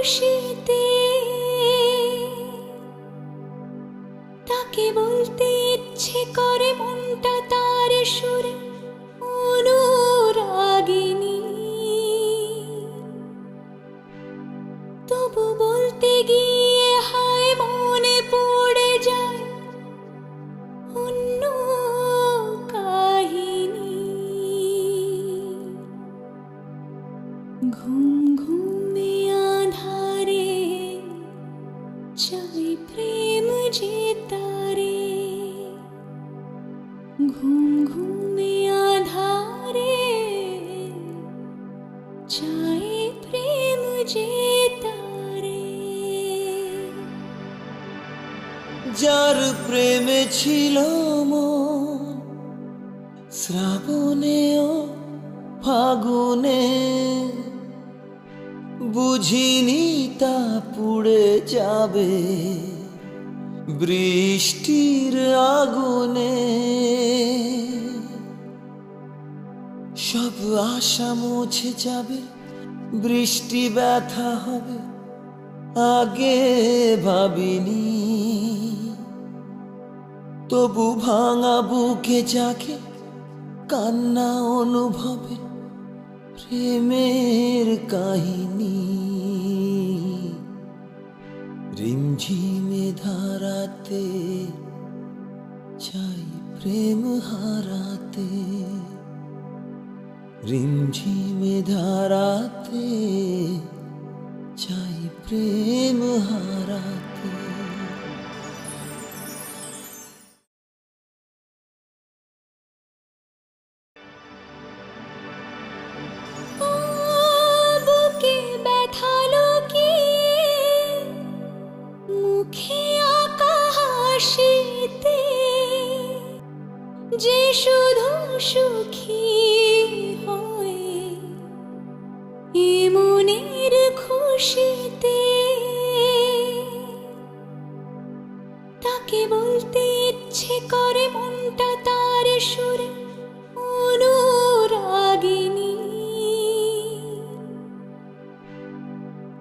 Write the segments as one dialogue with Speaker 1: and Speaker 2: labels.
Speaker 1: খুশিতে তাকে বলতে ইচ্ছে করে মনটা তার সুরে অনুরাগিনী, তবু বলতে গিয়ে হায় মনে পড়ে যায় অন্য কাহিনী। ঘুম ঘুমে আধারে চাই প্রেম যে তারে, ঘুম ঘুমে আধারে চাই প্রেম যে তারে।
Speaker 2: যার প্রেমে ছিল মন শ্রাবণে ও ফাগুনে, বুঝিনি তা পুড়ে যাবে বৃষ্টির আগুনে। সব আশা মুছে যাবে, বৃষ্টি ব্যথা হবে আগে ভাবিনি, তবু ভাঙা বুকে জাগে কান্না অনুভবে প্রেমের কাহিনী। রিমঝিমে ধারাতে চাই প্রেম হারাতে, রিমঝিমে ধারাতে চাই প্রেম হারাতে।
Speaker 1: বুকে ব্যথা লুকিয়ে মুখে আঁকা হাসিতে, যে শুধু সুখী হয় এ মনের খুশিতে, তাকে বলতে ইচ্ছে করে মনটা তার সুরে অনুরাগিনী,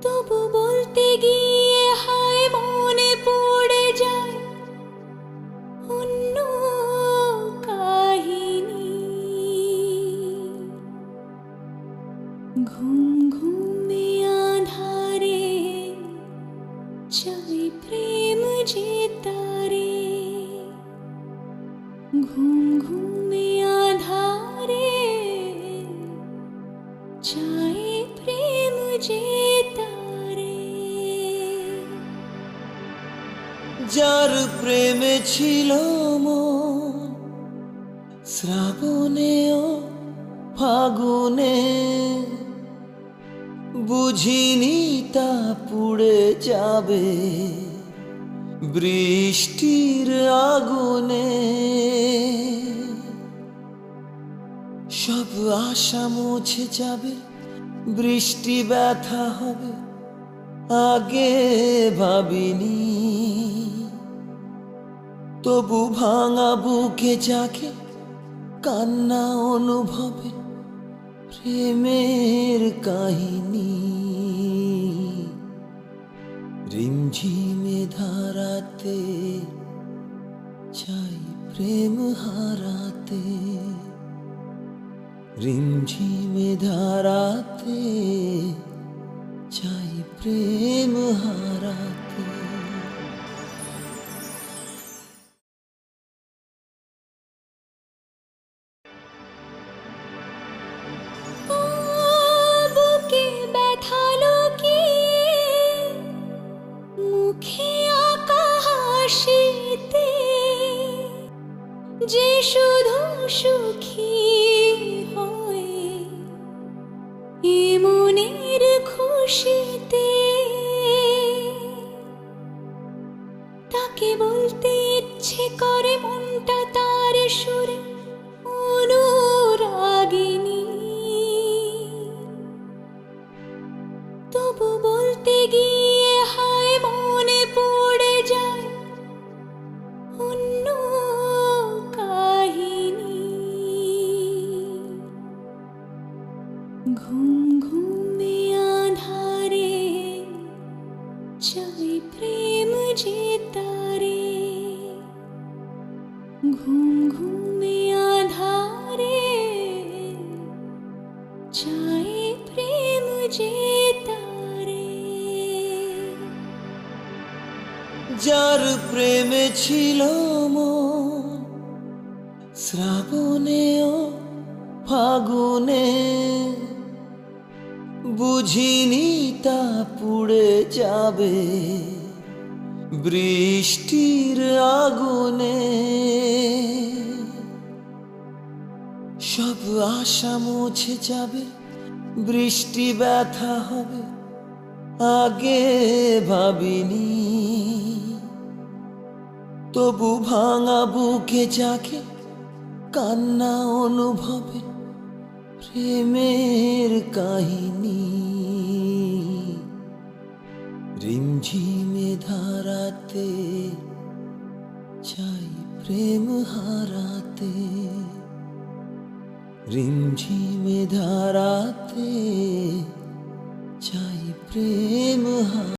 Speaker 1: তবু বলতে গিয়ে হায় মনে পড়ে যায় অন্য কাহিনী। ঘুম ঘুমে আধারে চাই প্রেম যে তারে, ঘুম ঘুমে আধারে চাই প্রেম যে তারে।
Speaker 2: যার প্রেমে ছিল মন শ্রাবণে ও ফাগুনে, বুঝিনি তা পুড়ে যাবে বৃষ্টির আগুনে। সব আশা মুছে যাবে, বৃষ্টি ব্যথা হবে আগে ভাবিনি, তবু ভাঙা বুকে জাগে কান্না অনুভবে প্রেমের কাহিনী। রিমঝিমে ধারাতে চাই প্রেম হারাতে, রিমঝিমে ধারাতে চাই প্রেম হারাতে।
Speaker 1: বুকে ব্যথা লুকিয়ে মুখে আঁকা হাসিতে, যে শুধু সুখী হয় এ মনের খুশিতে, তাকে বলতে ইচ্ছে করে মনটা তার সুরে অনুরাগিনী, তবু বলতে গিয়ে হায় মনে পড়ে যায় অন্য কাহিনী। ঘুম ঘুমে আধারে
Speaker 2: যার প্রেমে ছিল মন শ্রাবণে ও ফাগুনে, বুঝিনি তা পুড়ে যাবে বৃষ্টির আগুনে। সব আশা মুছে যাবে, বৃষ্টি ব্যথা হবে, আগে ভাবিনি। তবু ভাঙা বুকে জাগে কান্না অনুভবে, প্রেমের কাহিনী। রিমঝিমে ধারাতে চাই প্রেম হারাতে, রিমঝিমে ধারাতে চাই প্রেম হারাতে।